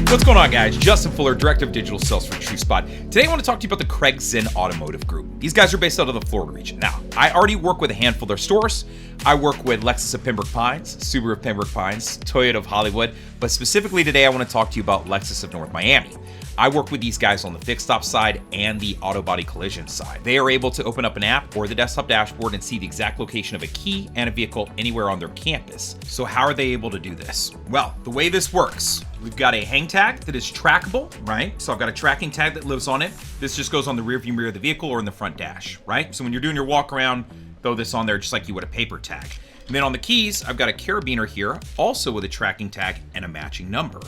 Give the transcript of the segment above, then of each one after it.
What's going on, guys? Justin Fuller, Director of Digital Sales for Truespot. Today I want to talk to you about the Craig Zinn Automotive Group. These guys are based out of the Florida region. Now, I already work with a handful of their stores. I work with Lexus of Pembroke Pines, Subaru of Pembroke Pines, Toyota of Hollywood, but specifically today I want to talk to you about Lexus of North Miami. I work with these guys on the fixed ops side and the auto body collision side. They are able to open up an app or the desktop dashboard and see the exact location of a key and a vehicle anywhere on their campus. So how are they able to do this? Well, the way this works, we've got a hang tag that is trackable, right? So I've got a tracking tag that lives on it. This just goes on the rear view mirror of the vehicle or in the front dash, right? So when you're doing your walk around, throw this on there just like you would a paper tag. And then on the keys, I've got a carabiner here, also with a tracking tag and a matching number.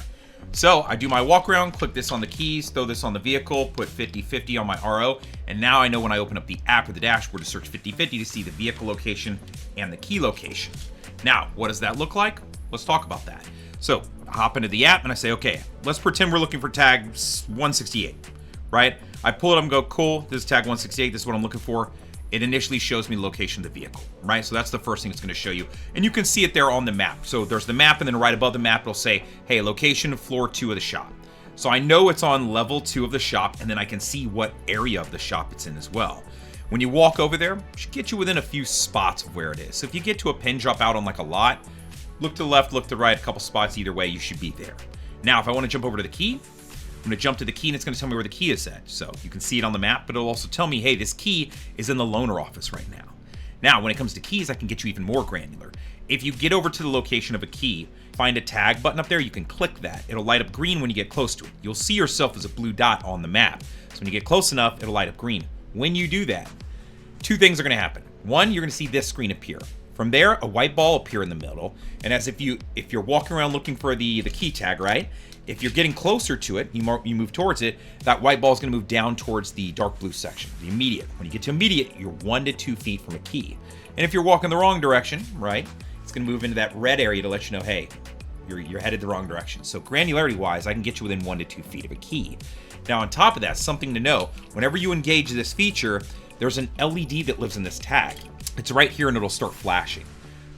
So I do my walk around, click this on the keys, throw this on the vehicle, put 50/50 on my RO, and now I know when I open up the app or the dashboard to search 50/50 to see the vehicle location and the key location. Now, what does that look like? Let's talk about that. So I hop into the app and I say, okay, let's pretend we're looking for tag 168, right? I pull it up and go, cool, this is tag 168, this is what I'm looking for. It initially shows me the location of the vehicle, right? So that's the first thing it's gonna show you. And you can see it there on the map. So there's the map, and then right above the map, it'll say, hey, location of floor 2 of the shop. So I know it's on level 2 of the shop, and then I can see what area of the shop it's in as well. When you walk over there, it should get you within a few spots of where it is. So if you get to a pin drop out on like a lot, look to the left, look to the right, a couple spots either way, you should be there. Now, if I wanna jump over to the key, I'm gonna jump to the key and it's gonna tell me where the key is at. So you can see it on the map, but it'll also tell me, hey, this key is in the loaner office right now. Now, when it comes to keys, I can get you even more granular. If you get over to the location of a key, find a tag button up there, you can click that. It'll light up green when you get close to it. You'll see yourself as a blue dot on the map. So when you get close enough, it'll light up green. When you do that, two things are gonna happen. One, you're gonna see this screen appear. From there, a white ball will appear in the middle. And as if you're walking around looking for the key tag, right? If you're getting closer to it, you move towards it, that white ball is going to move down towards the dark blue section, the immediate. When you get to immediate, you're 1 to 2 feet from a key. And if you're walking the wrong direction, right, it's going to move into that red area to let you know, hey, you're headed the wrong direction. So granularity-wise, I can get you within 1 to 2 feet of a key. Now, on top of that, something to know, whenever you engage this feature, there's an LED that lives in this tag. It's right here and it'll start flashing.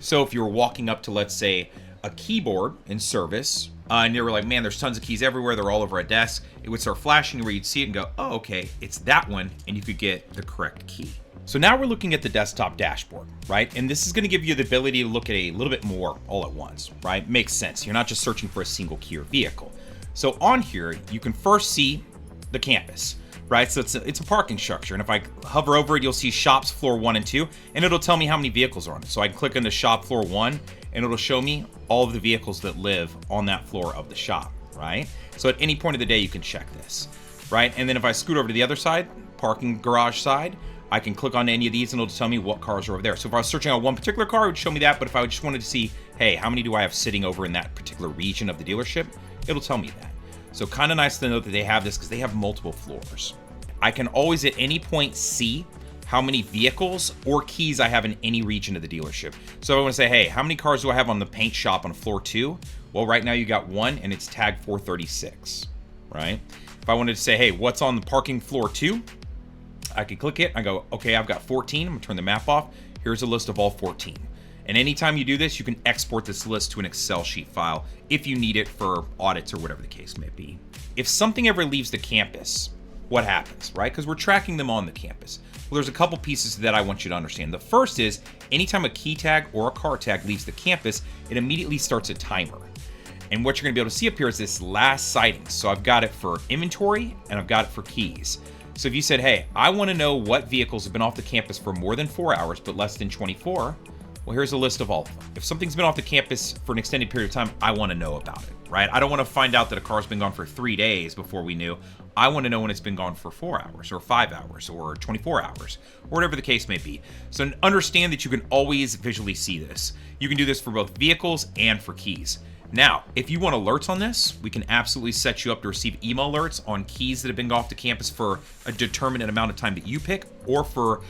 So if you're walking up to, let's say, a keyboard in service, and you were like, man, there's tons of keys everywhere, they're all over a desk, it would start flashing where you'd see it and go, oh, okay, it's that one, and you could get the correct key. So now we're looking at the desktop dashboard, right? And this is gonna give you the ability to look at a little bit more all at once, right? Makes sense. You're not just searching for a single key or vehicle. So on here, you can first see the campus, right? So it's a parking structure. And if I hover over it, you'll see shops floor 1 and 2, and it'll tell me how many vehicles are on it. So I can click into shop floor 1, and it'll show me all of the vehicles that live on that floor of the shop, right? So at any point of the day, you can check this, right? And then if I scoot over to the other side, parking garage side, I can click on any of these and it'll tell me what cars are over there. So if I was searching on one particular car, it would show me that. But if I just wanted to see, hey, how many do I have sitting over in that particular region of the dealership, it'll tell me that. So kind of nice to know that they have this because they have multiple floors. I can always at any point see how many vehicles or keys I have in any region of the dealership. So I want to say, hey, how many cars do I have on the paint shop on floor 2? Well, right now you got 1 and it's tag 436, right? If I wanted to say, hey, what's on the parking floor 2? I could click it. I go, okay, I've got 14. I'm gonna turn the map off. Here's a list of all 14. And anytime you do this, you can export this list to an Excel sheet file if you need it for audits or whatever the case may be. If something ever leaves the campus, what happens, right? Because we're tracking them on the campus. Well, there's a couple pieces that I want you to understand. The first is anytime a key tag or a car tag leaves the campus, it immediately starts a timer. And what you're gonna be able to see up here is this last sighting. So I've got it for inventory and I've got it for keys. So if you said, hey, I wanna know what vehicles have been off the campus for more than 4 hours, but less than 24, well, here's a list of all of them. If something's been off the campus for an extended period of time, I wanna know about it, right? I don't wanna find out that a car's been gone for 3 days before we knew. I wanna know when it's been gone for 4 hours or 5 hours or 24 hours or whatever the case may be. So understand that you can always visually see this. You can do this for both vehicles and for keys. Now, if you want alerts on this, we can absolutely set you up to receive email alerts on keys that have been off the campus for a determined amount of time that you pick, or for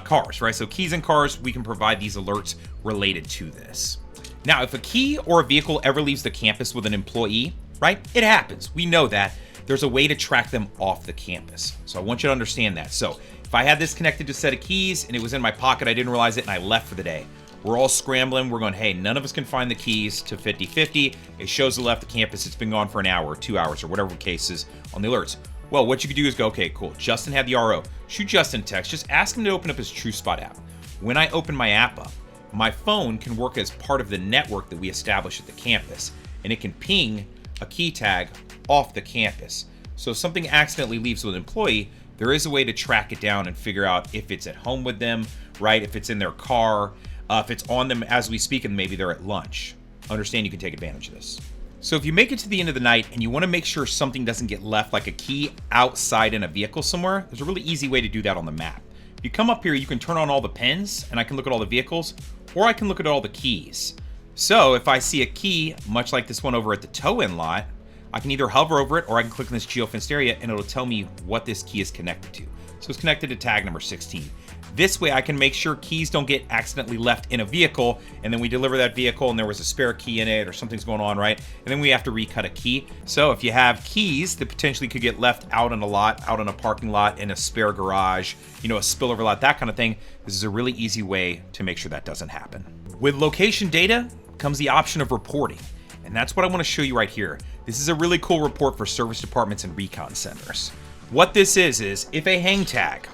cars, right? So keys and cars, we can provide these alerts related to this. Now, if a key or a vehicle ever leaves the campus with an employee, right? It happens, we know that. There's a way to track them off the campus. So I want you to understand that. So if I had this connected to a set of keys and it was in my pocket, I didn't realize it and I left for the day, We're all scrambling. We're going, hey, none of us can find the keys to 5050. It shows it left the campus. It's been gone for an hour or 2 hours or whatever the case is on the alerts. Well, what you could do is go, okay, cool. Justin had the RO. Shoot Justin a text. Just ask him to open up his Truespot app. When I open my app up, my phone can work as part of the network that we establish at the campus, and it can ping a key tag off the campus. So if something accidentally leaves with an employee, there is a way to track it down and figure out if it's at home with them, right? If it's in their car, if it's on them as we speak, and maybe they're at lunch. Understand you can take advantage of this. So if you make it to the end of the night and you want to make sure something doesn't get left, like a key outside in a vehicle somewhere, there's a really easy way to do that on the map. If you come up here, you can turn on all the pins, and I can look at all the vehicles, or I can look at all the keys. So if I see a key, much like this one over at the tow-in lot, I can either hover over it or I can click in this geofenced area and it'll tell me what this key is connected to. So it's connected to tag number 16. This way I can make sure keys don't get accidentally left in a vehicle, and then we deliver that vehicle and there was a spare key in it or something's going on, right? And then we have to recut a key. So if you have keys that potentially could get left out on a lot, out on a parking lot, in a spare garage, a spillover lot, that kind of thing, this is a really easy way to make sure that doesn't happen. With location data comes the option of reporting. And that's what I want to show you right here. This is a really cool report for service departments and recon centers. What this is if a hang tag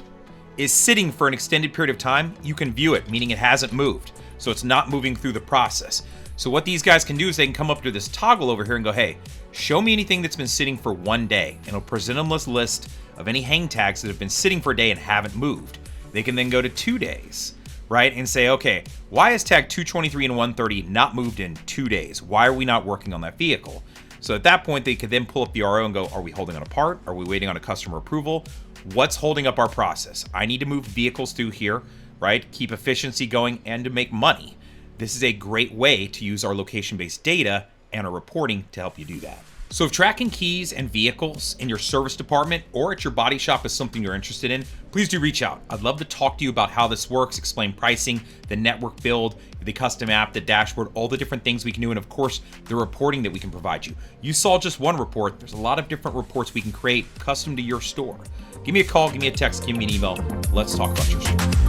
is sitting for an extended period of time, you can view it, meaning it hasn't moved. So it's not moving through the process. So what these guys can do is they can come up to this toggle over here and go, hey, show me anything that's been sitting for 1 day. And it'll present them this list of any hang tags that have been sitting for a day and haven't moved. They can then go to 2 days, right? And say, okay, why is tag 223 and 130 not moved in 2 days? Why are we not working on that vehicle? So at that point, they could then pull up the RO and go, are we holding on a part? Are we waiting on a customer approval? What's holding up our process? I need to move vehicles through here, right? Keep efficiency going and to make money. This is a great way to use our location-based data and our reporting to help you do that. So if tracking keys and vehicles in your service department or at your body shop is something you're interested in, please do reach out. I'd love to talk to you about how this works, explain pricing, the network build, the custom app, the dashboard, all the different things we can do, and of course, the reporting that we can provide you. You saw just one report. There's a lot of different reports we can create custom to your store. Give me a call, give me a text, give me an email. Let's talk about your store.